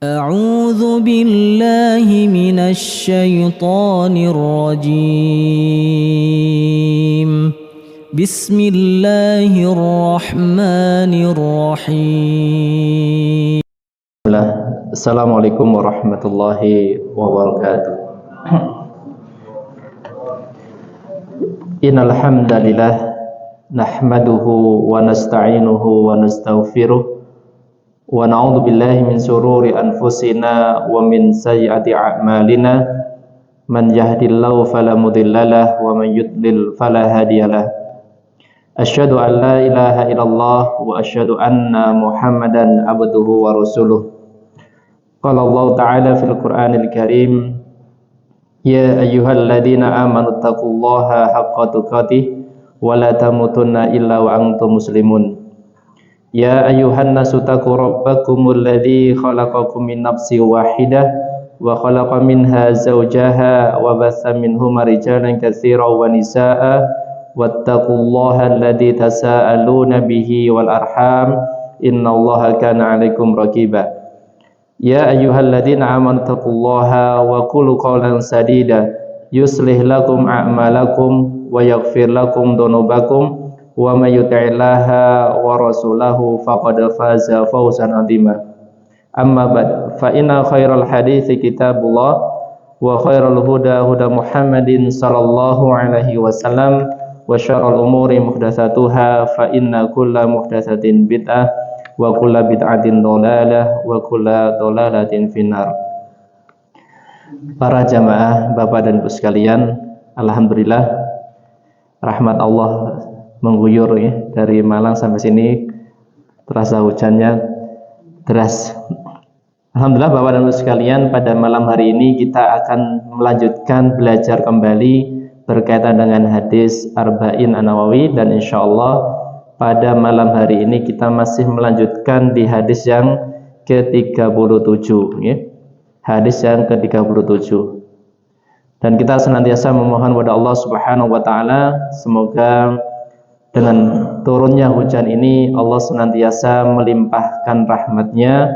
أعوذ بالله من الشيطان الرجيم. بسم الله الرحمن الرحيم. Assalamualaikum warahmatullahi wabarakatuh. Innal hamdalillah nahmaduhu wa nasta'inuhu wa nastaghfiruh wa na'udzu billahi min shururi anfusina wa min sayyiati a'malina. Man yahdihillahu fala mudhillalah wa man yudlil fala hadiyalah. Asyhadu an la ilaha illallah wa asyhadu anna Muhammadan abduhu wa rasuluh. Qala Allah Ta'ala fil Qur'anil Karim, ya ayyuhalladzina amanu taqullaha haqqa tuqatih wa la tamutunna illa wa antum muslimun. Ya ayyuhan nasu taqu rabbakumul ladzi khalaqakum min nafsin wahidah wa khalaqa minha zawjaha wa batha minhuma rijalan katsiran wa nisaa'a wattaqullaha alladzi tasaaluna bihi wal arham innallaha kana 'alaikum raqiba. Ya ayyuhalladzina amanu taqullaha wa qulu qawlan sadida yuslih lakum a'malakum wa yaghfir lakum dhunubakum wa may yuti'illaha wa rasulahu faqad faza fawzan 'azima. Amma ba'd, fa inna khairal hadithi kitabullah wa khairal huda huda Muhammadin sallallahu alaihi wasallam wa syarrul umuri muhdatsatuha fa inna kulla muhdatsatin bid'ah wa kulla bid'atin dhalalah wa kulla dhalalatin finnar. Para jamaah Bapak dan Ibu sekalian, alhamdulillah rahmat Allah mengguyur ya, dari Malang sampai sini terasa hujannya deras. Alhamdulillah Bapak dan Ibu sekalian, pada malam hari ini kita akan melanjutkan belajar kembali berkaitan dengan hadis Arba'in An-Nawawi, dan insyaallah pada malam hari ini kita masih melanjutkan di hadis yang ke-37 ya. Hadis yang ke-37. Dan kita senantiasa memohon kepada Allah Subhanahu wa taala semoga dengan turunnya hujan ini Allah senantiasa melimpahkan rahmatnya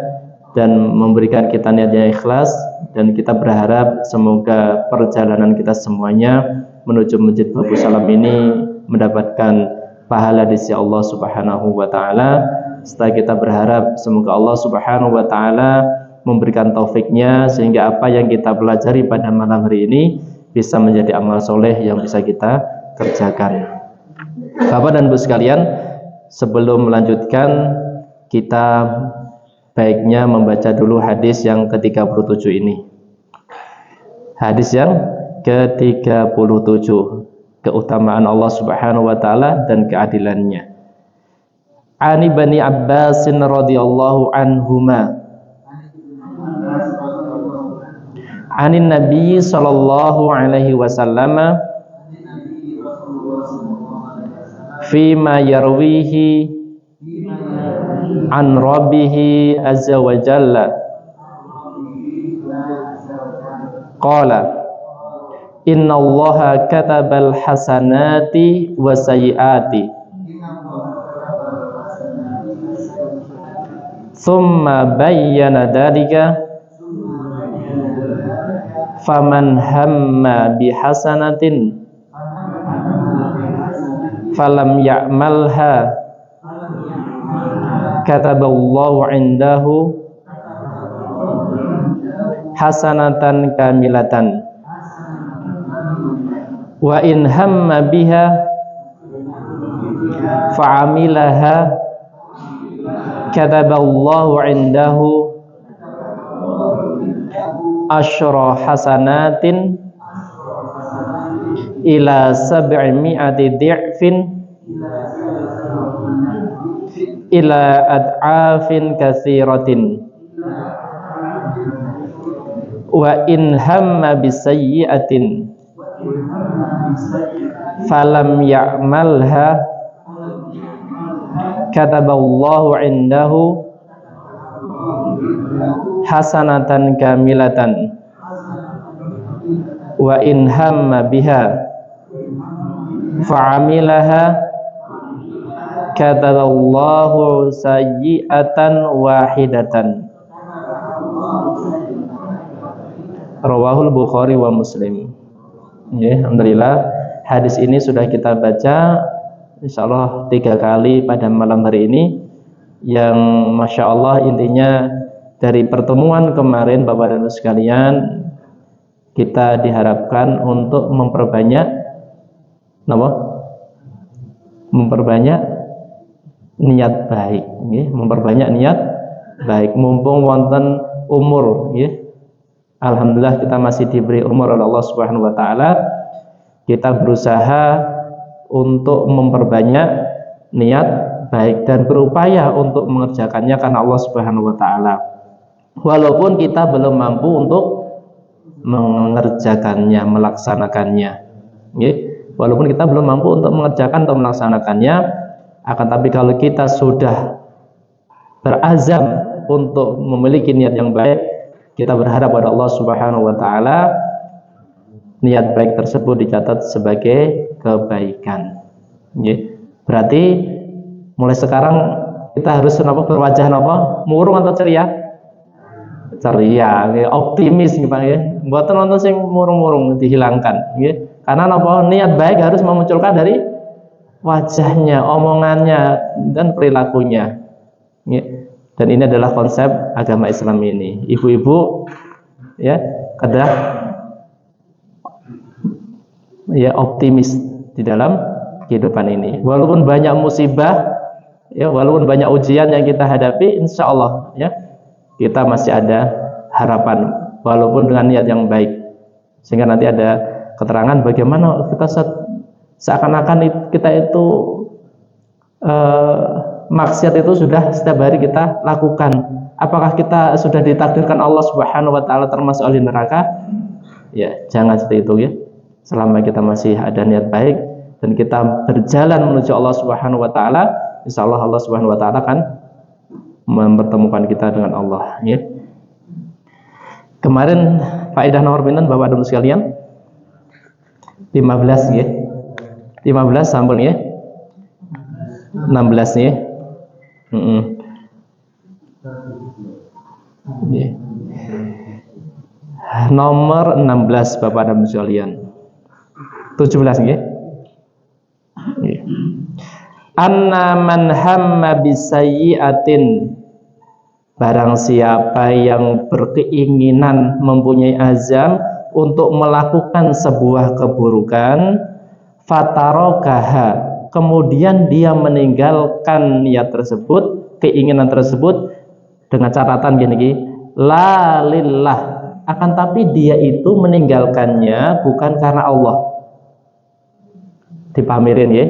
dan memberikan kita niat yang ikhlas, dan kita berharap semoga perjalanan kita semuanya menuju Masjid Babus Salam ini mendapatkan pahala di sisi Allah Subhanahu wa taala. Setelah kita berharap semoga Allah Subhanahu wa taala memberikan taufiknya sehingga apa yang kita pelajari pada malam hari ini bisa menjadi amal soleh yang bisa kita kerjakan. Bapak dan Ibu sekalian, sebelum melanjutkan kita baiknya membaca dulu hadis yang ke-37 ini. Hadis yang ke-37, keutamaan Allah Subhanahu wa taala dan keadilannya. Ani Bani Abbas radhiyallahu anhuma Anin Nabi sallallahu alaihi wasallam fima yarwihi an rabbihi azza wa jalla qala inna allaha katabal hasanati wa sayyiati thumma bayyana dhalika faman hamma bihasanatin falam ya'malha kataballahu indahu hasanatan kamilatan wa in hamma biha fa'amilaha kataballahu indahu asyra hasanatin ila 700 dhi'fin ila ad'afin katsiratin wa in hamma bisayyi'atin falam ya'malha kataballahu indahu hasanatan kamilatan wa in hamma biha fa'amilaha kataballahu sayyi'atan wahidatan Rawahul Bukhari wa Muslim. Ya, alhamdulillah hadis ini sudah kita baca insyaallah 3 kali pada malam hari ini, yang masya Allah intinya dari pertemuan kemarin Bapak dan Ibu sekalian, kita diharapkan untuk memperbanyak niat baik, ya. Memperbanyak niat baik mumpung wonten umur, ya. Alhamdulillah kita masih diberi umur oleh Allah Subhanahu wa taala. Kita berusaha untuk memperbanyak niat baik dan berupaya untuk mengerjakannya karena Allah Subhanahu wa taala. Walaupun kita belum mampu untuk mengerjakannya, melaksanakannya. Ya. Walaupun kita belum mampu untuk mengerjakan atau melaksanakannya, akan tapi kalau kita sudah berazam untuk memiliki niat yang baik, kita berharap pada Allah Subhanahu wa taala niat baik tersebut dicatat sebagai kebaikan. Berarti mulai sekarang kita harus berwajah murung atau ceria? Ceria, optimis Pak ya. Mboten wonten sing murung-murung dihilangkan, Karena niat baik harus memunculkan dari wajahnya, omongannya dan perilakunya. Dan ini adalah konsep agama Islam ini. Ibu-ibu ya, kedah ya optimis di dalam kehidupan ini. Walaupun banyak musibah, ya, walaupun banyak ujian yang kita hadapi, insya Allah ya kita masih ada harapan, walaupun dengan niat yang baik. Sehingga nanti ada keterangan bagaimana kita seakan-akan kita itu maksiat itu sudah setiap hari kita lakukan. Apakah kita sudah ditakdirkan Allah Subhanahu wa taala termasuk ahli neraka? Ya, jangan seperti itu ya. Selama kita masih ada niat baik dan kita berjalan menuju Allah Subhanahu wa taala, insyaallah Allah Subhanahu wa taala akan mempertemukan kita dengan Allah, ya. Kemarin faedah nomor pinten Bapak dan Ibu sekalian? 15 ya. 15 sampun ya. 16 ya. Nomor 16 Bapak dan Ibu sekalian. 17 nggih. Anna man hamma bisayyi'atin, barang siapa yang berkeinginan mempunyai azam untuk melakukan sebuah keburukan, fatarakaha, kemudian dia meninggalkan niat tersebut, keinginan tersebut dengan catatan gini, la lillah, akan tapi dia itu meninggalkannya bukan karena Allah. Dipamirin ya,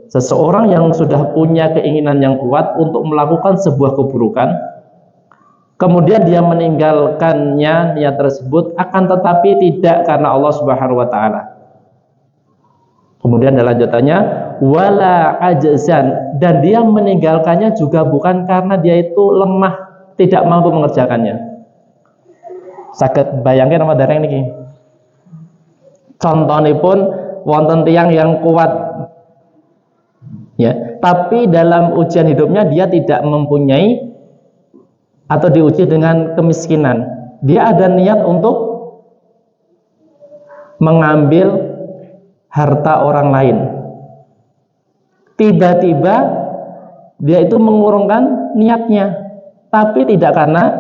seseorang yang sudah punya keinginan yang kuat untuk melakukan sebuah keburukan, kemudian dia meninggalkannya niat tersebut, akan tetapi tidak karena Allah Subhanahu wa taala. Kemudian dalam lanjutannya wala ajzan, dan dia meninggalkannya juga bukan karena dia itu lemah, tidak mampu mengerjakannya. Saged bayangkan apa dereng niki. Contonipun wonten tiyang yang kuat ya, tapi dalam ujian hidupnya dia tidak mempunyai atau diuji dengan kemiskinan. Dia ada niat untuk mengambil harta orang lain. Tiba-tiba dia itu mengurungkan niatnya, tapi tidak karena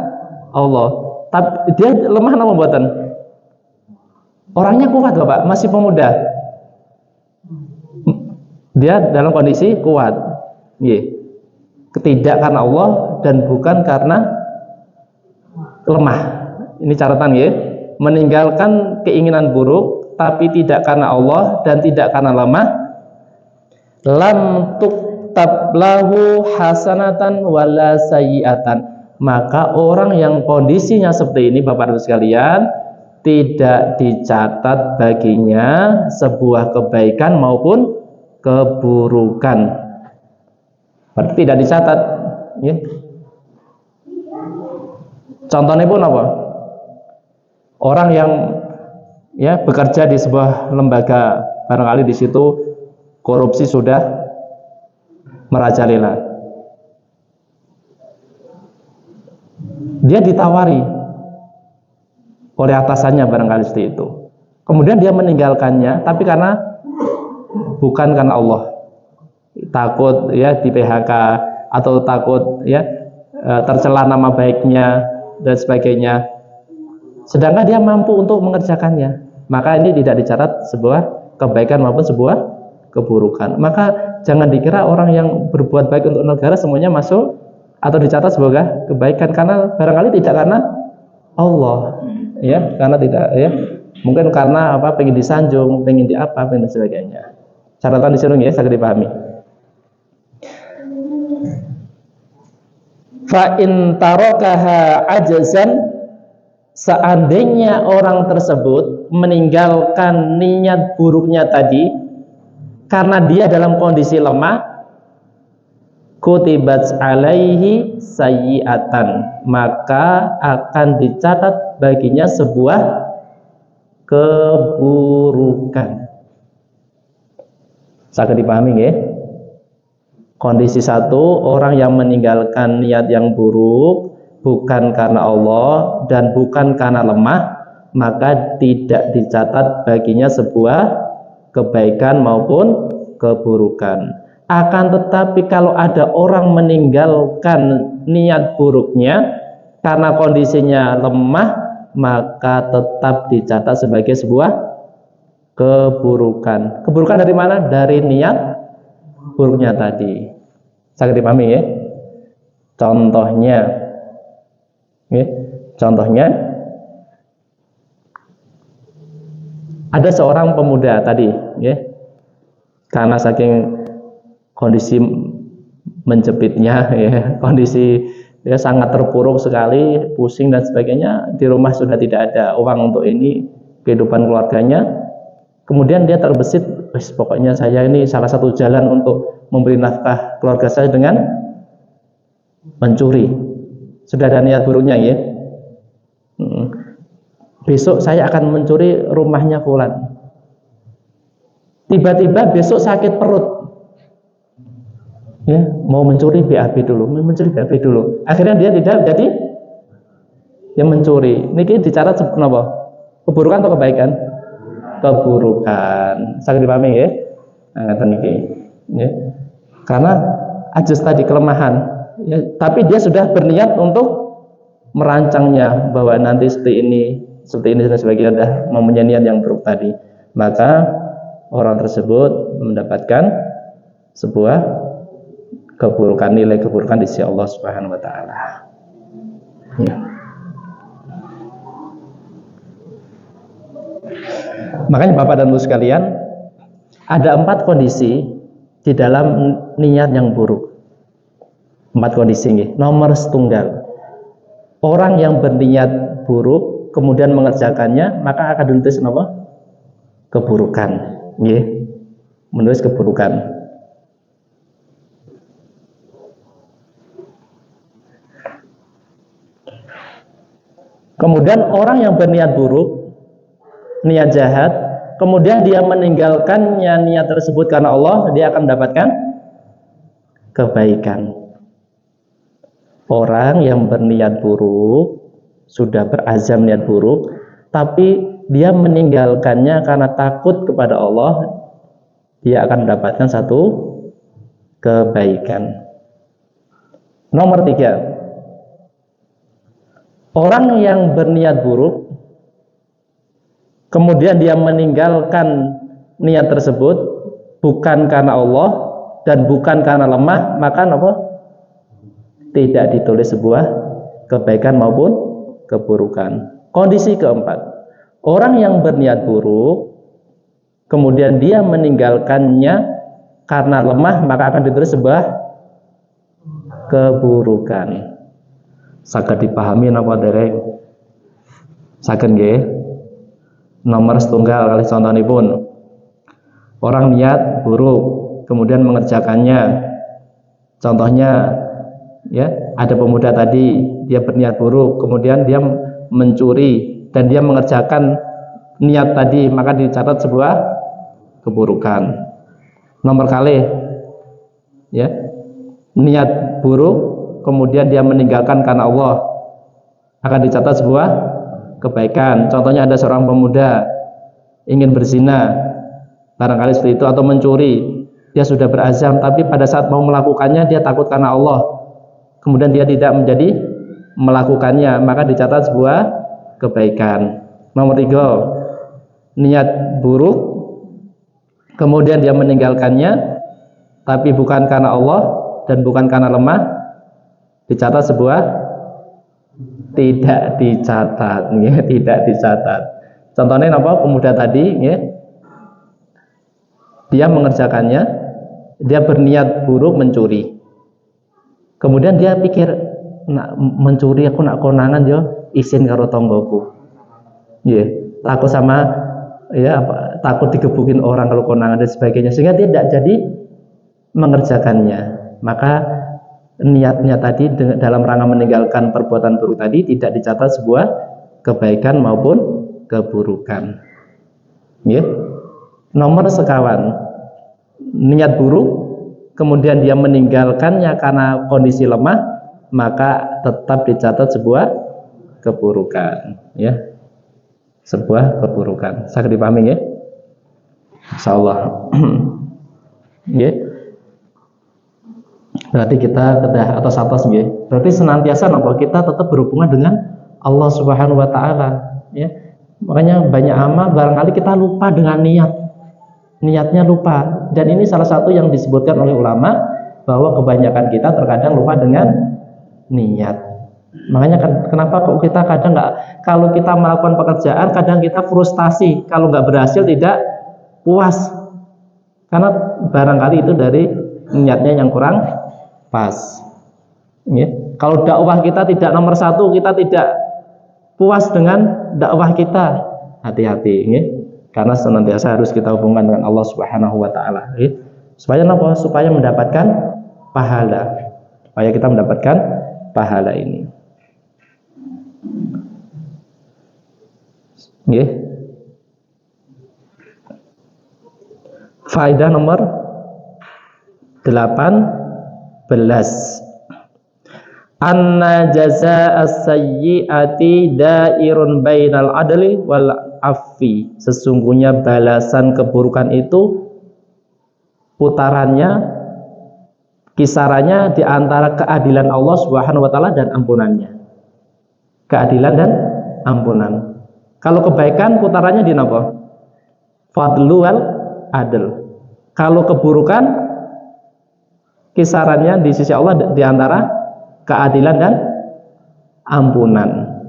Allah. Tapi dia lemah nama buatan. Orangnya kuat Bapak, masih pemuda. Dia dalam kondisi kuat. Tidak karena Allah dan bukan karena lemah. Ini catatan ya. Meninggalkan keinginan buruk tapi tidak karena Allah dan tidak karena lemah. Lam tuktab lahu hasanatan wala sayyi'atan. Maka orang yang kondisinya seperti ini Bapak Ibu sekalian, tidak dicatat baginya sebuah kebaikan maupun keburukan. Berarti tidak dicatat ya. Contohnya pun apa? Orang yang ya bekerja di sebuah lembaga, barangkali di situ korupsi sudah merajalela. Dia ditawari oleh atasannya barangkali seperti itu. Kemudian dia meninggalkannya, tapi bukan karena Allah, takut ya di PHK atau takut ya tercela nama baiknya dan sebagainya. Sedangkan dia mampu untuk mengerjakannya, maka ini tidak dicatat sebuah kebaikan maupun sebuah keburukan. Maka jangan dikira orang yang berbuat baik untuk negara semuanya masuk atau dicatat sebagai kebaikan, karena barangkali tidak karena Allah, ya, karena tidak ya, mungkin karena apa, pengen disanjung, pengen di apa, pengen dan sebagainya. Catatan di sini ya, sangat dipahami. Fa in tarakaha ajzan, seandainya orang tersebut meninggalkan niat buruknya tadi karena dia dalam kondisi lemah, kutibat alaihi sayyi'atan, maka akan dicatat baginya sebuah keburukan. Sangat dipahami ya? Kondisi satu, orang yang meninggalkan niat yang buruk bukan karena Allah dan bukan karena lemah, maka tidak dicatat baginya sebuah kebaikan maupun keburukan. Akan tetapi kalau ada orang meninggalkan niat buruknya karena kondisinya lemah, maka tetap dicatat sebagai sebuah keburukan. Keburukan dari mana? Dari niat buruknya tadi. Sangat dipahami ya? Contohnya ada seorang pemuda tadi ya, karena saking kondisi menjepitnya ya, kondisi ya sangat terpuruk sekali, pusing dan sebagainya, di rumah sudah tidak ada uang untuk ini kehidupan keluarganya. Kemudian dia terbesit, pokoknya saya ini salah satu jalan untuk memberi nafkah keluarga saya dengan mencuri. Sudah ada niat buruknya ya, besok saya akan mencuri rumahnya fulan. Tiba-tiba besok sakit perut ya, mau mencuri BAB dulu. Akhirnya dia tidak jadi yang mencuri. Niki dicatat seperti apa? Keburukan atau kebaikan? Keburukan. Sangat dipahami ya? Ngeten niki. Ya. Karena ajus tadi kelemahan, ya, tapi dia sudah berniat untuk merancangnya bahwa nanti seperti ini dan sebagainya, sudah mempunyai niat yang buruk tadi. Maka orang tersebut mendapatkan sebuah keburukan, nilai keburukan di sisi Allah Subhanahu wa taala. Ya. Makanya Bapak dan Ibu sekalian, ada 4 kondisi di dalam niat yang buruk. 4 kondisi ini. Nomor setunggal, orang yang berniat buruk kemudian mengerjakannya, maka akan ditulis apa? Keburukan. Ya. Menulis keburukan. Kemudian orang yang berniat buruk, niat jahat, kemudian dia meninggalkannya niat tersebut karena Allah, dia akan mendapatkan kebaikan. Orang yang berniat buruk, sudah berazam niat buruk, tapi dia meninggalkannya karena takut kepada Allah, dia akan mendapatkan satu kebaikan. Nomor 3, orang yang berniat buruk kemudian dia meninggalkan niat tersebut bukan karena Allah dan bukan karena lemah, maka apa? Tidak ditulis sebuah kebaikan maupun keburukan. Kondisi keempat, orang yang berniat buruk kemudian dia meninggalkannya karena lemah, maka akan ditulis sebuah keburukan. Saged dipahami napa dereng? Saged nggih? Nomor setunggal kali contonipun. Orang niat buruk kemudian mengerjakannya. Contohnya ya, ada pemuda tadi, dia berniat buruk kemudian dia mencuri dan dia mengerjakan niat tadi, maka dicatat sebuah keburukan. Nomor kali ya, niat buruk kemudian dia meninggalkan karena Allah, akan dicatat sebuah kebaikan. Contohnya ada seorang pemuda ingin berzina, barangkali seperti itu, atau mencuri. Dia sudah berazam, tapi pada saat mau melakukannya dia takut karena Allah, kemudian dia tidak menjadi melakukannya, maka dicatat sebuah kebaikan. Nomor 3, niat buruk, kemudian dia meninggalkannya, tapi bukan karena Allah dan bukan karena lemah, dicatat sebuah tidak dicatat, ya, tidak dicatat. Contohnya apa? Pemuda tadi, ya, dia mengerjakannya, dia berniat buruk mencuri. Kemudian dia pikir, nak mencuri aku nak konangan yo isin karo tonggoku. Ya, takut sama ya apa, takut digebukin orang kalau konangan dan sebagainya, sehingga dia tidak jadi mengerjakannya. Maka niatnya tadi dalam rangka meninggalkan perbuatan buruk tadi tidak dicatat sebuah kebaikan maupun keburukan. Ya. Nomor sekawan, niat buruk kemudian dia meninggalkannya karena kondisi lemah, maka tetap dicatat sebuah keburukan, ya. Sebuah keburukan. Saya dipahami ya? Insyaallah. Ya. Berarti kita kedah atas ya. Berarti senantiasa kita tetap berhubungan dengan Allah Subhanahu wa taala, ya. Makanya banyak amal barangkali kita lupa dengan niatnya lupa, dan ini salah satu yang disebutkan oleh ulama bahwa kebanyakan kita terkadang lupa dengan niat. Makanya kenapa kok kita kadang nggak, kalau kita melakukan pekerjaan kadang kita frustasi kalau nggak berhasil, tidak puas karena barangkali itu dari niatnya yang kurang pas, ya. Kalau dakwah kita tidak nomor 1, kita tidak puas dengan dakwah kita, hati-hati, ya. Karena senantiasa harus kita hubungkan dengan Allah Subhanahu wa taala, ya. Supaya apa? Supaya mendapatkan pahala. Supaya kita mendapatkan pahala ini. Ya. Faedah nomor 18. Anna jazaa'as sayyi'ati da'irun bainal adli wal afwi. Sesungguhnya balasan keburukan itu putarannya, kisarannya di antara keadilan Allah Subhanahu wa taala dan ampunannya. Keadilan dan ampunan. Kalau kebaikan putarannya di napa? Fadlu wal adl. Kalau keburukan kisarannya di sisi Allah di antara keadilan dan ampunan.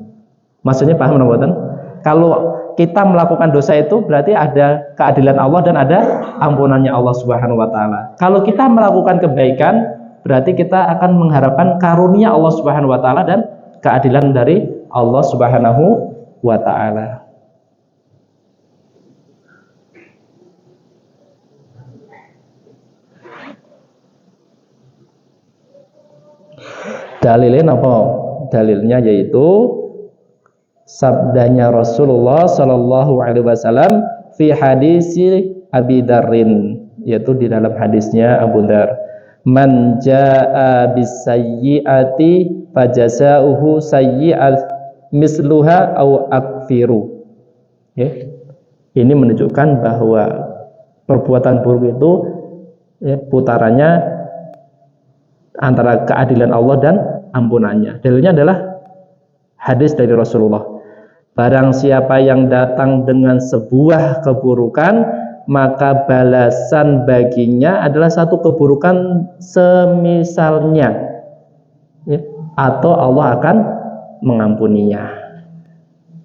Maksudnya paham mboten? Kalau kita melakukan dosa itu berarti ada keadilan Allah dan ada ampunannya Allah Subhanahu wa taala. Kalau kita melakukan kebaikan berarti kita akan mengharapkan karunia Allah Subhanahu wa taala dan keadilan dari Allah Subhanahu wa taala. Dalilnya apa? Dalilnya yaitu sabdanya Rasulullah Shallallahu Alaihi Wasallam fi hadisi Abi Darrin, yaitu di dalam hadisnya Abu Dar, man jaa bisayyiati fajazauhu sayyi'at misluha au akfiru. Ya. Ini menunjukkan bahwa perbuatan buruk itu, ya, putarannya antara keadilan Allah dan ampunannya. Dalilnya adalah hadis dari Rasulullah. Barang siapa yang datang dengan sebuah keburukan, maka balasan baginya adalah satu keburukan semisalnya, ya, atau Allah akan mengampuninya,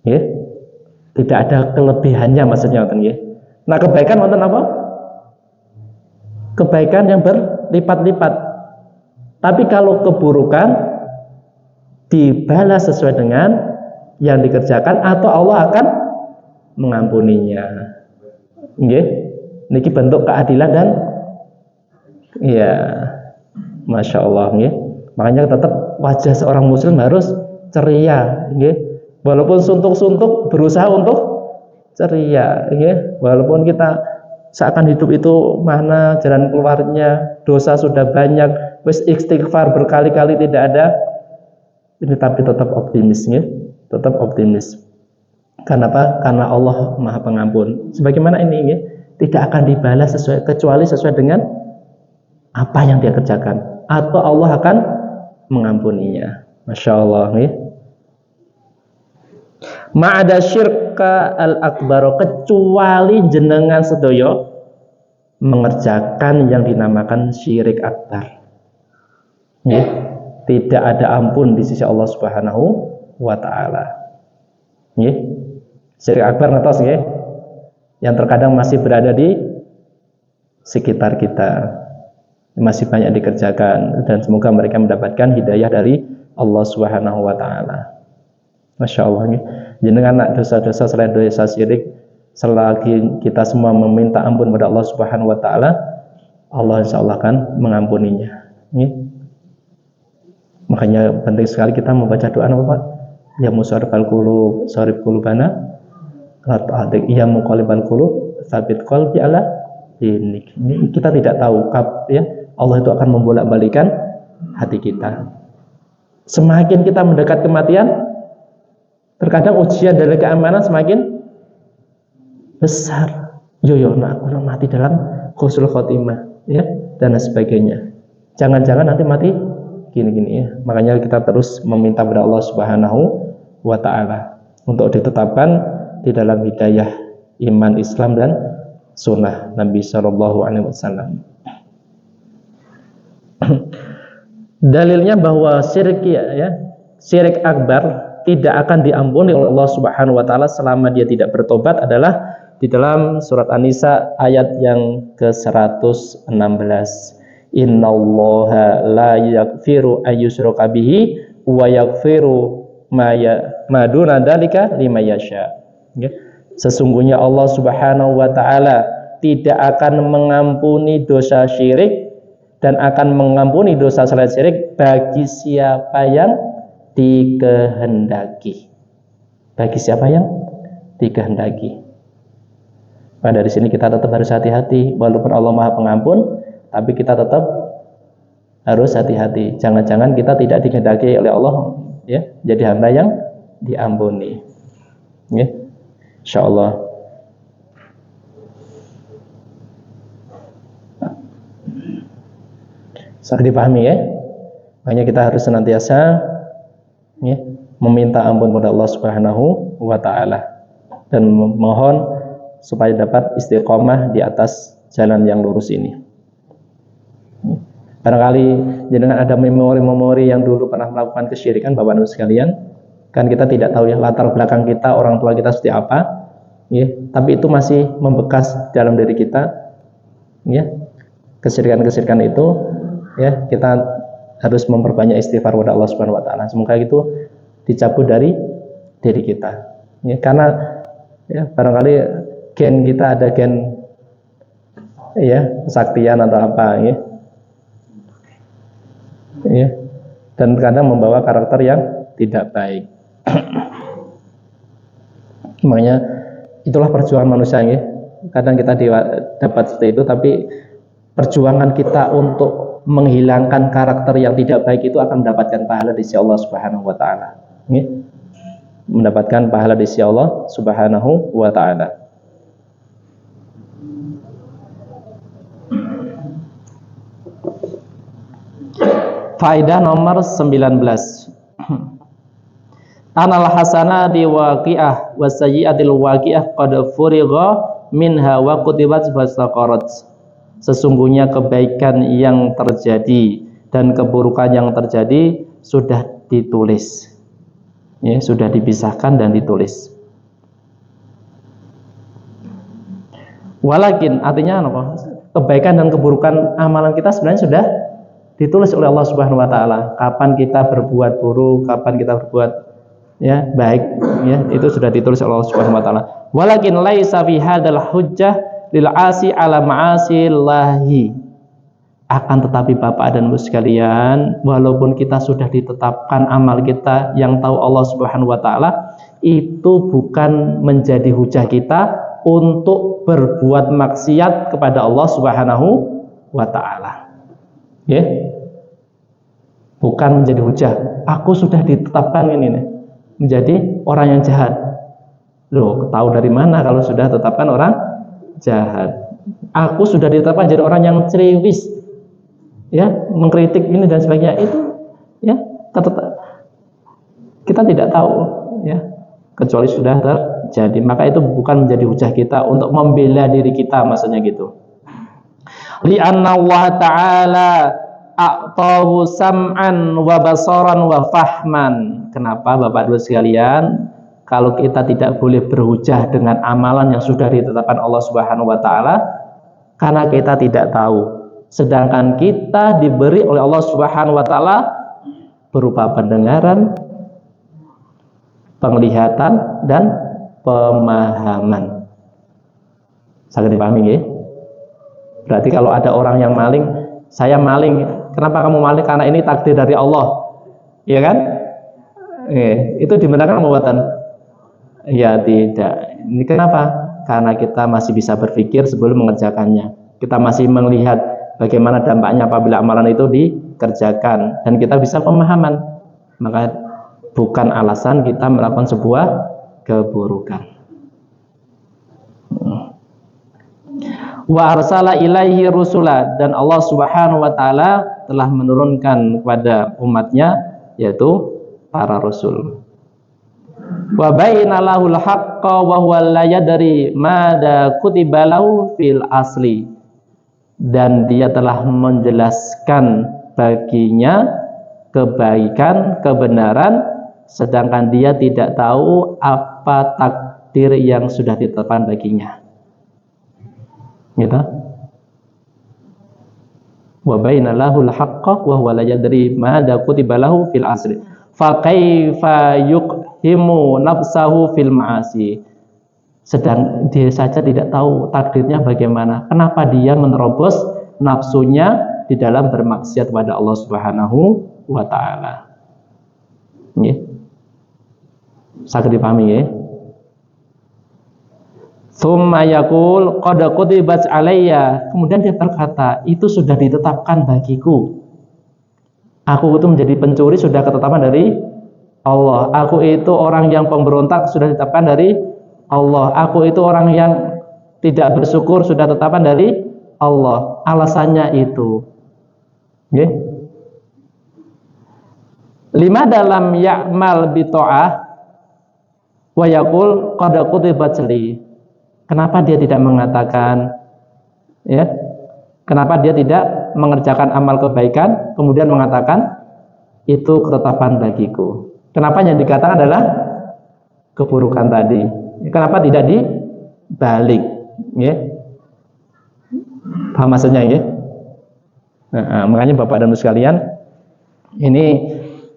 ya. Tidak ada kelebihannya, maksudnya, ya. Nah, kebaikan wonten apa? Kebaikan yang berlipat-lipat. Tapi kalau keburukan dibalas sesuai dengan yang dikerjakan atau Allah akan mengampuninya. Nggih. Niki bentuk keadilan dan ya, Masya Allah, nggih. Makanya tetap wajah seorang muslim harus ceria, nggih. Walaupun suntuk-suntuk berusaha untuk ceria, nggih. Walaupun kita seakan hidup itu mana jalan keluarnya, dosa sudah banyak, wis istighfar berkali-kali tidak ada, ini tapi tetap optimis, ya. Tetap optimis. Karena apa? Karena Allah Maha Pengampun. Sebagaimana ini ya, tidak akan dibalas kecuali sesuai dengan apa yang dia kerjakan, atau Allah akan mengampuninya. Masya Allah ya. Ma'ada syirka al-akbar, kecuali jenengan sedoyo mengerjakan yang dinamakan syirik akbar ya. Tidak ada ampun di sisi Allah Subhanahu wa ta'ala ya. Syirik akbar ngetos ya, yang terkadang masih berada di sekitar kita, masih banyak dikerjakan, dan semoga mereka mendapatkan hidayah dari Allah Subhanahu wa ta'ala. Masya Allah ya. Jenengan nak dosa-dosa selain dosa syirik, selagi kita semua meminta ampun kepada Allah Subhanahu wa ta'ala, Allah insya Allah akan mengampuninya ya. Makanya penting sekali kita membaca doa apa Pak? Ya musarrifal qulub sarif qulubana la ta'adik, ya muqallibal qulub tsabit qalbi ala dinik. Kita tidak tahu ya, Allah itu akan membolak-balikan hati kita. Semakin kita mendekat kematian, terkadang ujian dari keamanan semakin besar. Nak aku mati dalam husnul khotimah ya, dan sebagainya. Jangan-jangan nanti mati gini-gini ya. Makanya kita terus meminta kepada Allah Subhanahu wa ta'ala untuk ditetapkan di dalam hidayah iman, Islam, dan sunnah Nabi Shallallahu Alaihi Wasallam. Dalilnya bahwa syirik ya, syirik akbar tidak akan diampuni oleh Allah Subhanahu wa ta'ala selama dia tidak bertobat adalah di dalam surat An-Nisa ayat yang ke-116. Innallaha la yaghfiru ayyushraka bihi wa yaghfiru ma duna dzalika liman yasha. Sesungguhnya Allah Subhanahu wa ta'ala tidak akan mengampuni dosa syirik dan akan mengampuni dosa selain syirik bagi siapa yang dikehendaki. Bagi siapa yang dikehendaki. Nah, dari sini kita tetap harus hati-hati. Walaupun Allah Maha Pengampun, tapi kita tetap harus hati-hati. Jangan-jangan kita tidak dikehendaki oleh Allah ya, jadi hamba yang diampuni. Ya. Insyaallah. Bisa dipahami ya. Makanya kita harus senantiasa ya, meminta ampun kepada Allah Subhanahu wa ta'ala dan memohon supaya dapat istiqomah di atas jalan yang lurus ini. Barangkali jenengan ada memori-memori yang dulu pernah melakukan kesyirikan, Bapak Ibu sekalian, kan kita tidak tahu ya latar belakang kita, orang tua kita seperti apa ya, tapi itu masih membekas dalam diri kita ya. Kesyirikan-kesyirikan itu ya, kita harus memperbanyak istighfar kepada Allah Subhanahu wa ta'ala. Semoga itu dicabut dari diri kita. Ya, karena ya barangkali gen kita ada gen ya kesaktian atau apa ya. Ya. Dan kadang membawa karakter yang tidak baik. Makanya itulah perjuangan manusia ya. Kadang kita dapat seperti itu, tapi perjuangan kita untuk menghilangkan karakter yang tidak baik itu akan mendapatkan pahala di sisi Allah Subhanahu wa ta'ala ya. Mendapatkan pahala di sisi Allah Subhanahu wa ta'ala. Faedah nomor 19. Anal hasanati waqi'ah wasayyi'atil waqi'ah qad furigha minha wa kutibat fastaqarat. Sesungguhnya kebaikan yang terjadi dan keburukan yang terjadi sudah ditulis ya, sudah dipisahkan dan ditulis. Walakin artinya apa? Kebaikan dan keburukan amalan kita sebenarnya sudah ditulis oleh Allah Subhanahu wa ta'ala. Kapan kita berbuat buruk, kapan kita berbuat ya baik ya, itu sudah ditulis oleh Allah Subhanahu wa ta'ala. Walakin laisa fi hadzal hujjah lil asi ala ma'asillahi. Akan tetapi Bapak dan Ibu sekalian, walaupun kita sudah ditetapkan amal kita yang tahu Allah Subhanahu wa ta'ala, itu bukan menjadi hujah kita untuk berbuat maksiat kepada Allah Subhanahu wa ta'ala ya. Bukan menjadi hujah. Aku sudah ditetapkan ini nih, menjadi orang yang jahat Loh, tahu dari mana kalau sudah tetapkan orang jahat? Aku sudah ditetapkan jadi orang yang ceriwis, ya, mengkritik ini dan sebagainya, itu ya kita tidak tahu, ya, kecuali sudah terjadi. Maka itu bukan menjadi hujah kita untuk membela diri kita, maksudnya gitu. Li'anna Allah Ta'ala a'tahu sam'an wa basaran wa fahman. Kenapa Bapak Ibu sekalian? Kalau kita tidak boleh berhujah dengan amalan yang sudah ditetapkan Allah Subhanahu wa Ta'ala, karena kita tidak tahu. Sedangkan kita diberi oleh Allah Subhanahu wa Ta'ala berupa pendengaran, penglihatan, dan pemahaman. Sangat dipahami ya? Berarti kalau ada orang yang maling, saya maling. Kenapa kamu maling? Karena ini takdir dari Allah, ya kan? Itu dibenarkan buatan? Ya tidak. Ini kenapa? Karena kita masih bisa berpikir sebelum mengerjakannya. Kita masih melihat bagaimana dampaknya apabila amalan itu dikerjakan, dan kita bisa pemahaman. Maka bukan alasan kita melakukan sebuah keburukan. Wa arsala ilaihi rusula, dan Allah Subhanahu wa Ta'ala telah menurunkan kepada umatnya, yaitu para rasul. Wa bayyana lahul haqqa wa huwa la yadri madza kutiba lahu fil asli, dan dia telah menjelaskan baginya kebaikan, kebenaran, sedangkan dia tidak tahu apa takdir yang sudah ditetapkan baginya. Gitu. Wa bayyana lahul haqqa wa huwa la yadri madza kutiba lahu fil asli fa kaifa yuqhimu nafsahu fil ma'asi. Sedang dia saja tidak tahu takdirnya bagaimana. Kenapa dia menerobos nafsunya di dalam bermaksiat kepada Allah Subhanahu wa Ta'ala? Nggih. Saged dipahami nggih? Tsumma yaqul qad kutibat alayya. Kemudian dia berkata, itu sudah ditetapkan bagiku. Aku itu menjadi pencuri sudah ketetapan dari Allah. Aku itu orang yang pemberontak sudah ditetapkan dari Allah. Aku itu orang yang tidak bersyukur sudah tetapan dari Allah. Alasannya itu. Okay. Lima dalam ya'mal bi ta'ah wa yaqul qad kutibat li. Kenapa dia tidak mengatakan, ya? Kenapa dia tidak mengerjakan amal kebaikan kemudian mengatakan itu ketetapan bagiku? Kenapa yang dikatakan adalah keburukan tadi? Kenapa tidak dibalik? Ya? Paham maksudnya ya? Nah, makanya Bapak dan Ibu sekalian, ini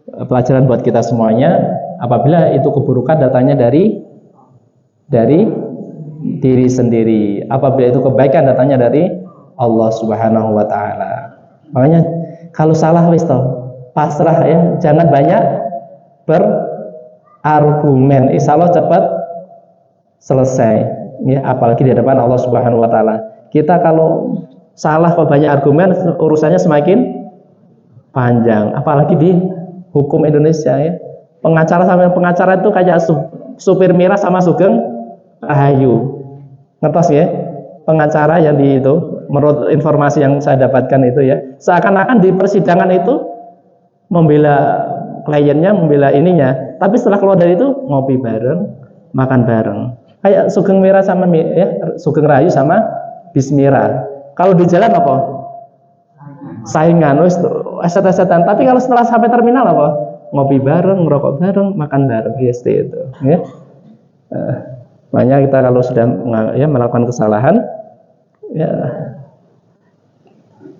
pelajaran buat kita semuanya. Apabila itu keburukan datangnya dari diri sendiri, apabila itu kebaikan datangnya dari Allah Subhanahu wa Ta'ala. Makanya kalau salah wis toh, pasrah ya, jangan banyak berargumen. Insyaallah cepat selesai ya, apalagi di hadapan Allah Subhanahu wa Ta'ala. Kita kalau salah kok banyak argumen, urusannya semakin panjang, apalagi di hukum Indonesia ya. Pengacara sama pengacara itu kayak supir Mira sama Sugeng Rahayu. Ngertos ya? Pengacara yang di itu, menurut informasi yang saya dapatkan itu ya, seakan-akan di persidangan itu membela kliennya, membela ininya, tapi setelah keluar dari itu ngopi bareng, makan bareng. Kayak Sugeng Mira sama ya, Sugeng Rahayu sama Bismira. Kalau di jalan apa? Saingan, eset-esetan. Tapi kalau setelah sampai terminal apa? Ngopi bareng, ngerokok bareng, makan bareng, itu ya. Makanya kita kalau sudah ya melakukan kesalahan, ya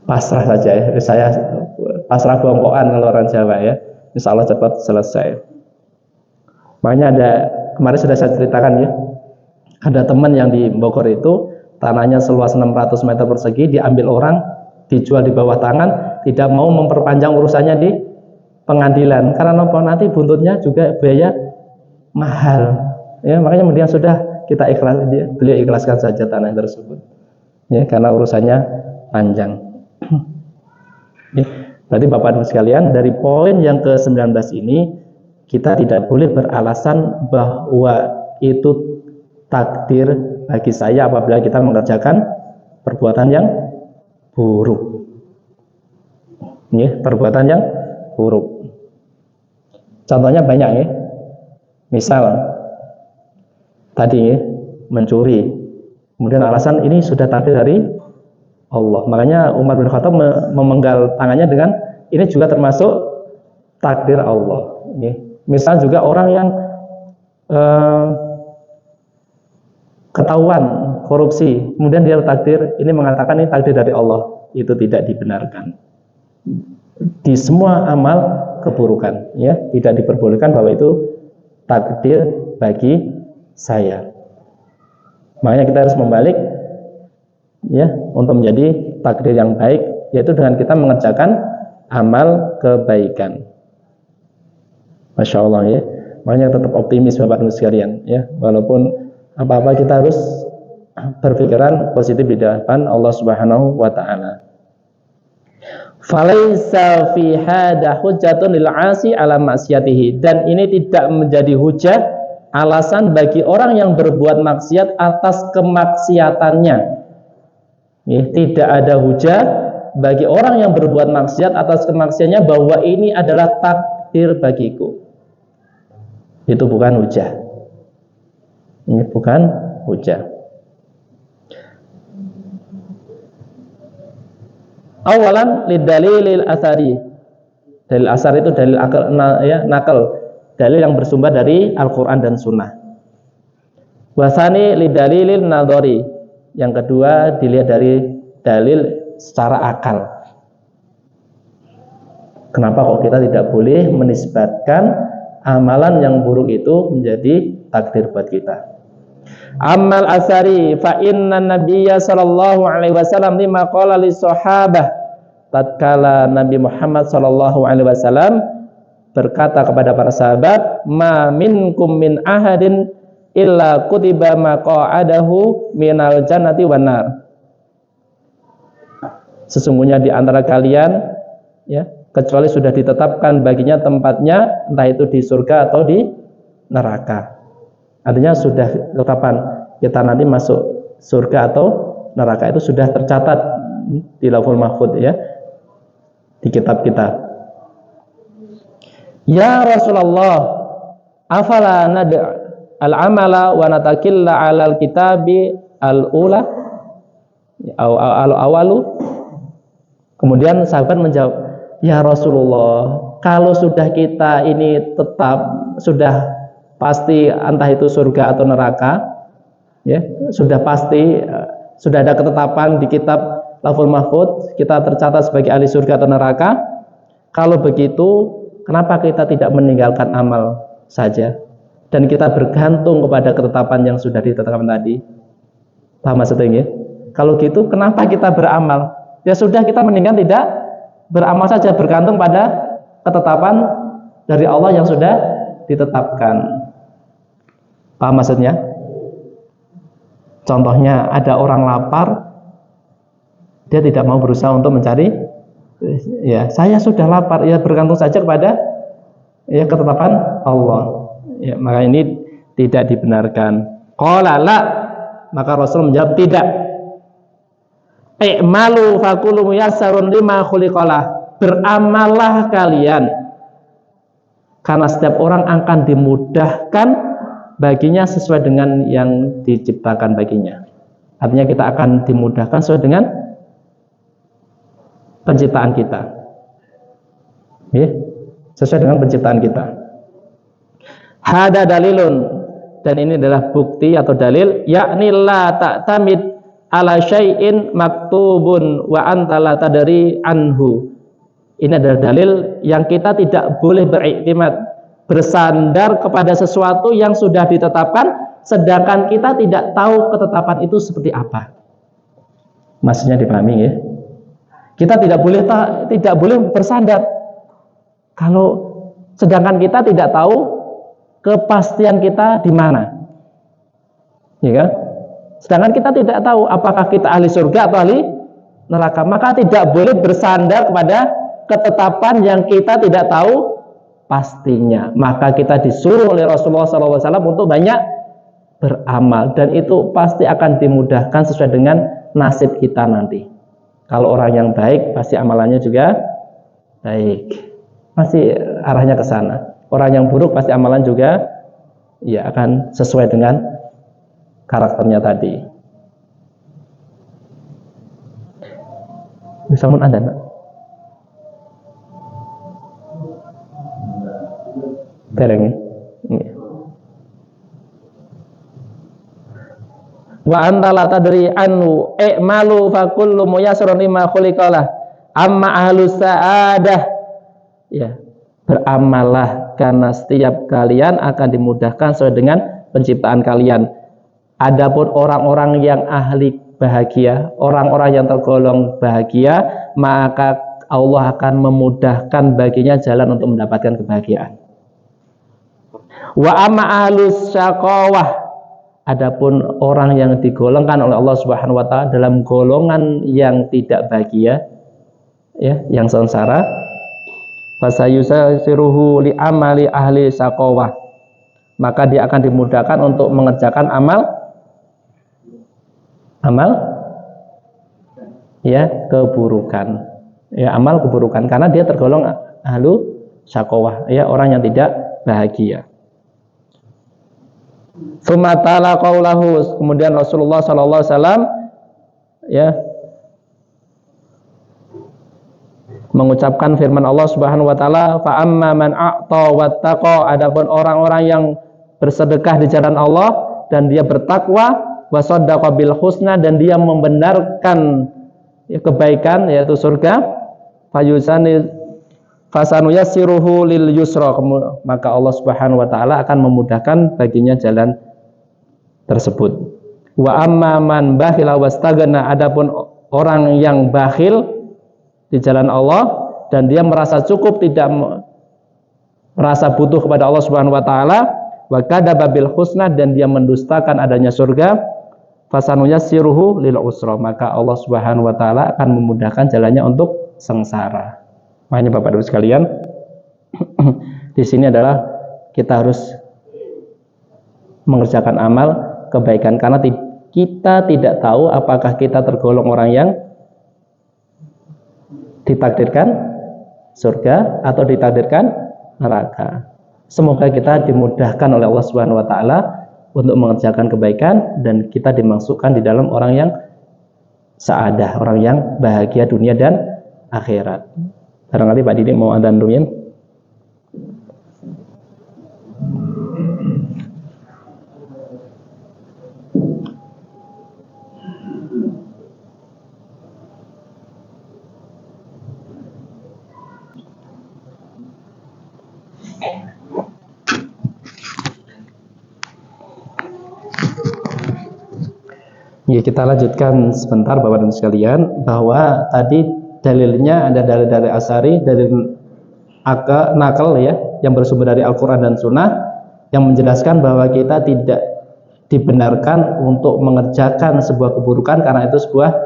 pasrah saja ya. Saya pasrah bongkoan kalau orang Jawa ya. Insya Allah cepat selesai. Makanya ada, kemarin sudah saya ceritakan ya, ada teman yang di Bogor itu tanahnya seluas 600 meter persegi diambil orang, dijual di bawah tangan, tidak mau memperpanjang urusannya di pengadilan karena nanti buntutnya juga biaya mahal ya. Makanya kemudian sudah kita ikhlas, beliau ikhlaskan saja tanah tersebut ya, karena urusannya panjang ya. Berarti Bapak Ibu sekalian, dari poin yang ke-19 ini kita tidak boleh beralasan bahwa itu takdir bagi saya apabila kita mengerjakan perbuatan yang buruk. Ya, perbuatan yang buruk. Contohnya banyak ya. Misal tadi ya, mencuri. Kemudian alasan ini sudah takdir dari Allah. Makanya Umar bin Khattab memenggal tangannya dengan ini juga termasuk takdir Allah. Ya. Misal juga orang yang ketahuan korupsi, kemudian dia takdir ini mengatakan ini takdir dari Allah, itu tidak dibenarkan. Di semua amal keburukan, ya, tidak diperbolehkan bahwa itu takdir bagi saya. Makanya kita harus membalik, ya, untuk menjadi takdir yang baik, yaitu dengan kita mengerjakan amal kebaikan. Masya Allah ya. Makanya tetap optimis Bapak Ibu sekalian, ya, walaupun apa-apa kita harus berpikiran positif di depan Allah Subhanahu wa taala. Falaisa fi hada hujjatun lil 'asi ala ma'siyatihi, dan ini tidak menjadi hujah alasan bagi orang yang berbuat maksiat atas kemaksiatannya. Ya, tidak ada hujah bagi orang yang berbuat maksiat atas kemaksiatannya bahwa ini adalah takdir bagiku. Itu bukan hujah. Ini bukan hujah. Awalan lidalilil asari. Dalil asar itu dalil akal, ya, nakal. Dalil yang bersumber dari Al-Quran dan Sunnah. Wasani lidalilil nadhari. Yang kedua dilihat dari dalil secara akal. Kenapa kok kita tidak boleh menisbatkan amalan yang buruk itu menjadi takdir buat kita? Amal asari fa inna nabiyya sallallahu alaihi wasallam lima qala li sahabah, tatkala Nabi Muhammad sallallahu alaihi wasallam berkata kepada para sahabat, ma minkum min ahadin illa kutiba maq'adahu minal jannati wan nar. Sesungguhnya di antara kalian, ya, kecuali sudah ditetapkan baginya tempatnya, entah itu di surga atau di neraka. Artinya sudah tetapan kita nanti masuk surga atau neraka itu sudah tercatat di Lauhul Mahfuz, ya, di kitab kita. Ya Rasulullah, afala nad'a al-amala wa natakilla 'alal kitabi al-ula al-awalu. Kemudian sahabat menjawab, ya Rasulullah, kalau sudah kita ini tetap sudah pasti entah itu surga atau neraka, ya, sudah pasti sudah ada ketetapan di kitab Lauhul Mahfuz kita tercatat sebagai ahli surga atau neraka. Kalau begitu, kenapa kita tidak meninggalkan amal saja dan kita bergantung kepada ketetapan yang sudah ditetapkan tadi? Paham maksudnya? Kalau gitu, kenapa kita beramal? Ya sudah, kita mendingan tidak beramal saja, bergantung pada ketetapan dari Allah yang sudah ditetapkan. Paham maksudnya? Contohnya ada orang lapar, dia tidak mau berusaha untuk mencari, ya saya sudah lapar, ya bergantung saja kepada, ya, ketetapan Allah. Ya, maka ini tidak dibenarkan. Qala la, maka Rasul menjawab tidak. I'malu faqulu muyassarun lima khuliqalah. Beramallah kalian, karena setiap orang akan dimudahkan baginya sesuai dengan yang diciptakan baginya. Artinya kita akan dimudahkan sesuai dengan penciptaan kita, ya, sesuai dengan penciptaan kita. Hada dalilun, dan ini adalah bukti atau dalil, yakni la ta'tamid ala syai'in maktubun wa anta la tadri anhu. Ini adalah dalil yang kita tidak boleh beriktimad, bersandar kepada sesuatu yang sudah ditetapkan sedangkan kita tidak tahu ketetapan itu seperti apa. Maksudnya dipahami, ya? Kita tidak boleh bersandar kalau sedangkan kita tidak tahu kepastian kita di mana, ya kan? Sedangkan kita tidak tahu apakah kita ahli surga atau ahli neraka, maka tidak boleh bersandar kepada ketetapan yang kita tidak tahu pastinya. Maka kita disuruh oleh Rasulullah SAW untuk banyak beramal, dan itu pasti akan dimudahkan sesuai dengan nasib kita nanti. Kalau orang yang baik pasti amalannya juga baik, pasti arahnya ke sana. Orang yang buruk pasti amalan juga ya akan sesuai dengan karakternya tadi. Bisa mun ada nak? Tereng. Wa anta la tadri anhu i'malu fa kullu muyassarun lima khuliqalah amma ahlus sa'adah, ya, beramallah karena setiap kalian akan dimudahkan sesuai dengan penciptaan kalian. Adapun orang-orang yang ahli bahagia, orang-orang yang tergolong bahagia, maka Allah akan memudahkan baginya jalan untuk mendapatkan kebahagiaan. Wa amma ahlus syaqawah, adapun orang yang digolongkan oleh Allah Subhanahu wa taala dalam golongan yang tidak bahagia, ya, yang sengsara, fasayusasiruhu li amali ahli syaqawah, maka dia akan dimudahkan untuk mengerjakan amal ya keburukan, ya amal keburukan, karena dia tergolong ahlu syaqawah, ya orang yang tidak bahagia. Sumatala qaulahu, kemudian Rasulullah sallallahu alaihi wasallam ya mengucapkan firman Allah Subhanahu wa taala, fa amma man a'ta wattaqa, adapun orang-orang yang bersedekah di jalan Allah dan dia bertakwa, wa saddaqa bil husna, dan dia membenarkan ya, kebaikan yaitu surga, fasanuyassiruhu lil yusra, maka Allah Subhanahu wa taala akan memudahkan baginya jalan tersebut. Wa amma man bakhila wastagna, adapun orang yang bakhil di jalan Allah dan dia merasa cukup, tidak merasa butuh kepada Allah Subhanahu wa taala, wa kadzaba bil husna, dan dia mendustakan adanya surga, fasanuyassiruhu lil usra, maka Allah Subhanahu wa taala akan memudahkan jalannya untuk sengsara. Makanya Bapak Ibu sekalian, di sini adalah kita harus mengerjakan amal kebaikan, karena kita tidak tahu apakah kita tergolong orang yang ditakdirkan surga atau ditakdirkan neraka. Semoga kita dimudahkan oleh Allah Subhanahu wa taala untuk mengerjakan kebaikan dan kita dimasukkan di dalam orang yang saadah, orang yang bahagia dunia dan akhirat. Barangkali Pak Didi mau adzan dulu ya. Ya, kita lanjutkan sebentar Bapak dan sekalian, bahwa tadi dalilnya ada dalil dari Asy'ari, dalil nakal ya, yang bersumber dari Al-Quran dan Sunnah, yang menjelaskan bahwa kita tidak dibenarkan untuk mengerjakan sebuah keburukan karena itu sebuah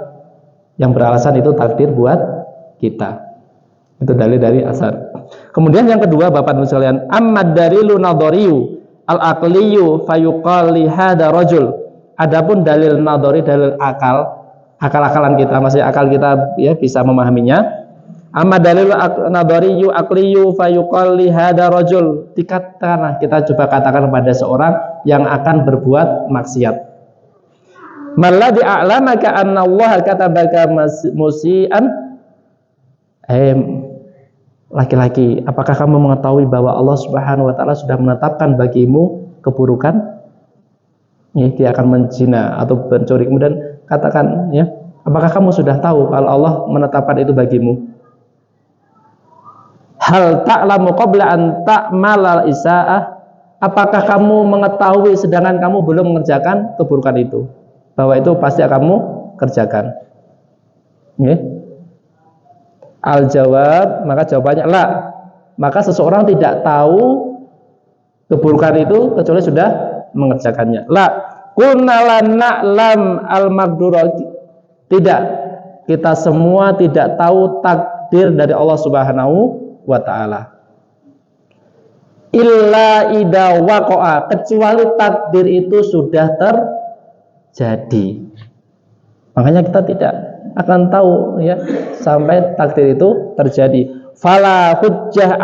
yang beralasan itu takdir buat kita. Itu dalil dari Asy'ari. Kemudian yang kedua Bapak dan sekalian, ammad dalilu nadhariyu al-aqliyu fayuqal li hada rajul. Adapun dalil nadhari, dalil akal-akalan kita, maksudnya akal kita ya bisa memahaminya. Amma dalil nadhariyu aqliyu fayuqal li hada rajul, dikatakan, kita coba katakan kepada seorang yang akan berbuat maksiat, malladzi a'lamaka anna Allah katabaka musian, laki-laki, apakah kamu mengetahui bahwa Allah Subhanahu wa taala sudah menetapkan bagimu keburukan? Ya, dia akan menzina atau mencuri. Kemudian katakan, ya, apakah kamu sudah tahu kalau Allah menetapkan itu bagimu? Hal ta'lamu qabla an ta'malal isaa'ah, apakah kamu mengetahui sedangkan kamu belum mengerjakan keburukan itu, bahwa itu pasti kamu kerjakan? Ya. Al-jawab, maka jawabannya la, maka seseorang tidak tahu keburukan itu kecuali sudah mengerjakannya. La kunna la na'lam al-maqdura, tidak, kita semua tidak tahu takdir dari Allah Subhanahu wa taala. illa idza waqa'a, kecuali takdir itu sudah terjadi. Makanya kita tidak akan tahu ya sampai takdir itu terjadi. Fala hujjah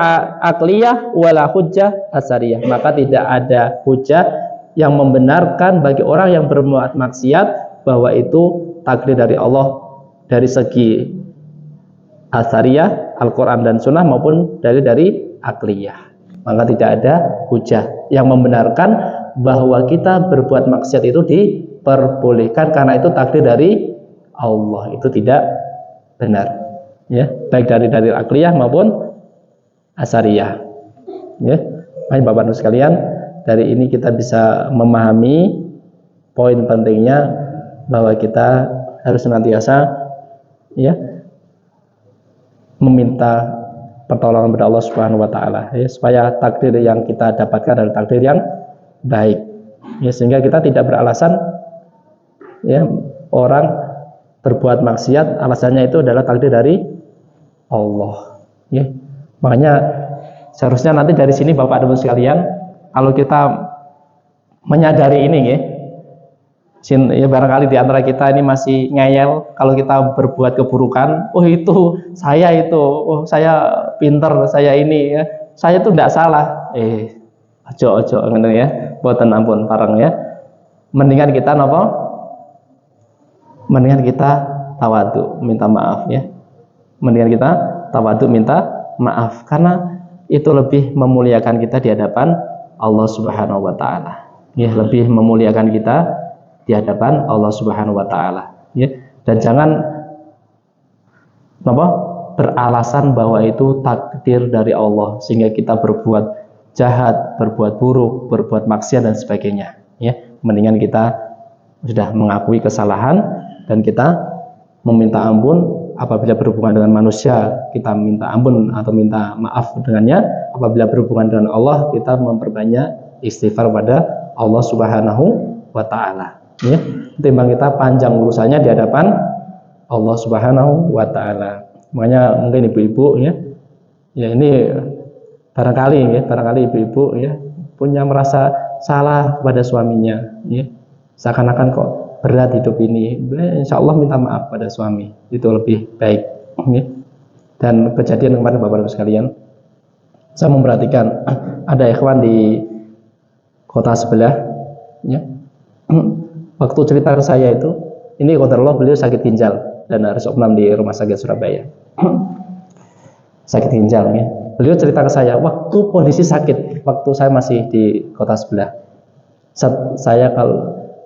aqliyah wala hujjah asariyah, maka tidak ada hujjah yang membenarkan bagi orang yang berbuat maksiat bahwa itu takdir dari Allah dari segi asariyah, Al-Quran dan Sunnah, maupun dari akliyah. Maka tidak ada hujah yang membenarkan bahwa kita berbuat maksiat itu diperbolehkan karena itu takdir dari Allah. Itu tidak benar, ya, baik dari akliyah maupun asariyah. Ya, Bapak-Ibu sekalian, dari ini kita bisa memahami poin pentingnya bahwa kita harus senantiasa ya meminta pertolongan kepada Allah Subhanahu wa taala ya, supaya takdir yang kita dapatkan adalah takdir yang baik ya, sehingga kita tidak beralasan ya orang berbuat maksiat alasannya itu adalah takdir dari Allah ya. Makanya seharusnya nanti dari sini Bapak-Ibu sekalian, kalau kita menyadari ini ya, barangkali di antara kita ini masih ngeyel kalau kita berbuat keburukan, oh itu saya pinter, saya ini ya, saya itu tidak salah. Ojo ngene ya, boten ampun parang ya. Mendingan kita napa? Mendingan kita tawadhu, minta maaf ya. Mendingan kita tawadhu, minta maaf, karena itu lebih memuliakan kita di hadapan Allah Subhanahu wa taala. Ya, lebih memuliakan kita di hadapan Allah Subhanahu wa taala ya. Dan jangan beralasan bahwa itu takdir dari Allah sehingga kita berbuat jahat, berbuat buruk, berbuat maksiat dan sebagainya ya. Mendingan kita sudah mengakui kesalahan dan kita meminta ampun apabila berhubungan dengan manusia, kita minta ampun atau minta maaf dengannya. Apabila berhubungan dengan Allah, kita memperbanyak istighfar pada Allah Subhanahu wa taala ya, timbang kita panjang urusannya di hadapan Allah Subhanahu wa taala. Makanya mungkin ibu-ibu ya ini barangkali ibu-ibu ya punya merasa salah pada suaminya ya, seakan-akan kok berat hidup ini, insya Allah minta maaf pada suami, itu lebih baik ya. Dan kejadian kemarin Bapak-Ibu sekalian, saya memperhatikan ada ikhwan di kota sebelah ya, waktu cerita ke saya itu, ini qadarullah beliau sakit ginjal dan harus opnam di rumah sakit Surabaya. Sakit ginjal ya. Beliau cerita ke saya waktu kondisi sakit, waktu saya masih di kota sebelah. Saya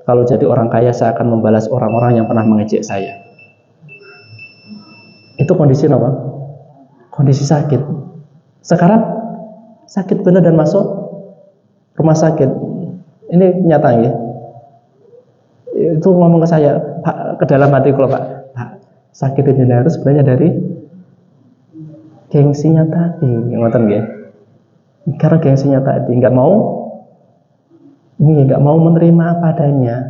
kalau jadi orang kaya, saya akan membalas orang-orang yang pernah mengejek saya. Itu kondisi apa? Kondisi sakit. Sekarang sakit benar dan masuk rumah sakit. Ini nyata ya. Itu ngomong ke saya, Pak, ke dalam hati kalau Pak, sakit ini harus sebenarnya dari gengsinya tadi, ngoten nggih. Karena gengsinya tadi nggak mau menerima apa adanya.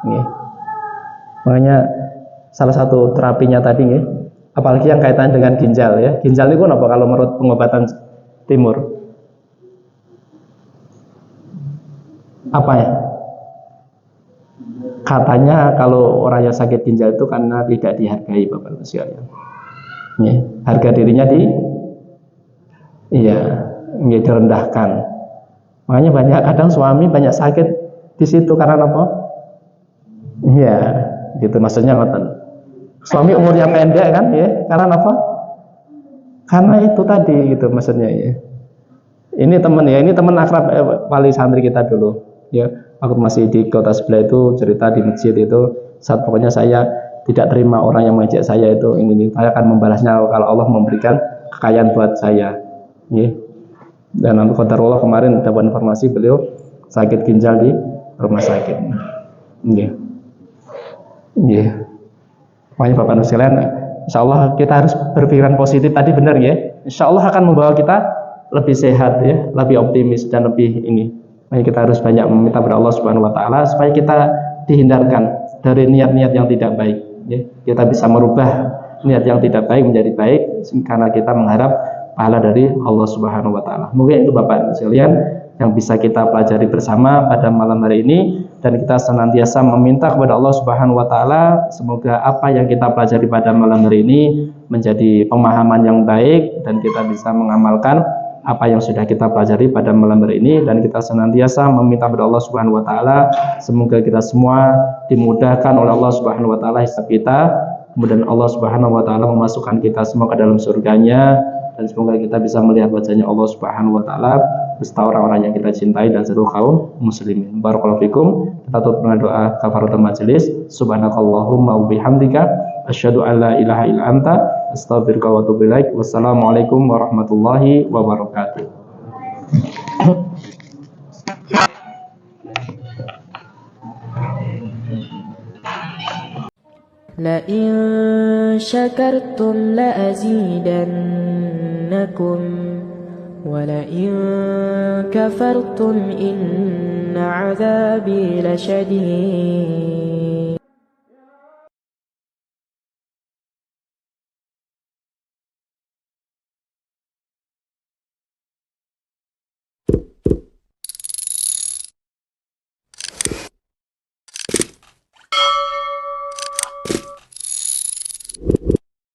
Nggih. Makanya salah satu terapinya tadi nggih, apalagi yang kaitan dengan ginjal ya. Ginjal itu apa kalau menurut pengobatan timur? Apa ya? Katanya kalau orang yang sakit ginjal itu karena tidak dihargai Bapak-Ibu sekalian. Ya, harga dirinya direndahkan. Makanya banyak kadang suami banyak sakit di situ karena apa? Iya, gitu maksudnya ngoten. Suami umurnya pendek kan ya, karena apa? Karena itu tadi gitu maksudnya ya. Ini teman akrab wali santri kita dulu ya. Aku masih di kota sebelah itu cerita di masjid itu, saat pokoknya saya tidak terima orang yang mengejek saya itu, ini saya akan membalasnya kalau Allah memberikan kekayaan buat saya ya. Dan untuk qadarullah kemarin dapat informasi beliau sakit ginjal di rumah sakit ya. Makanya Bapak-Ibu sekalian, insya Allah kita harus berpikiran positif tadi, benar ya. Insya Allah akan membawa kita lebih sehat ya, lebih optimis dan lebih ini. Makanya kita harus banyak meminta kepada Allah Subhanahu wa taala supaya kita dihindarkan dari niat-niat yang tidak baik ya. Kita bisa merubah niat yang tidak baik menjadi baik karena kita mengharap pahala dari Allah Subhanahu wa taala. Mungkin itu Bapak Ibu sekalian yang bisa kita pelajari bersama pada malam hari ini, dan kita senantiasa meminta kepada Allah Subhanahu wa taala semoga apa yang kita pelajari pada malam hari ini menjadi pemahaman yang baik dan kita bisa mengamalkan apa yang sudah kita pelajari pada malam hari ini, dan kita senantiasa meminta kepada Allah Subhanahu wa taala semoga kita semua dimudahkan oleh Allah Subhanahu wa taala hisab kita, kemudian Allah Subhanahu wa taala memasukkan kita semua ke dalam surganya, dan semoga kita bisa melihat wajahnya Allah Subhanahu wa taala beserta orang-orang yang kita cintai dan seluruh kaum muslimin. Barakallahu fikum. Kita tutup dengan doa kafaratul majelis. Subhanakallahumma wa bihamdika asyhadu an la ilaha illa anta astaghfiruka wa atubu ilaik. Wassalamualaikum warahmatullahi wabarakatuh. لئن شكرتم لأزيدنكم ولئن كفرتم إن عذابي لشديد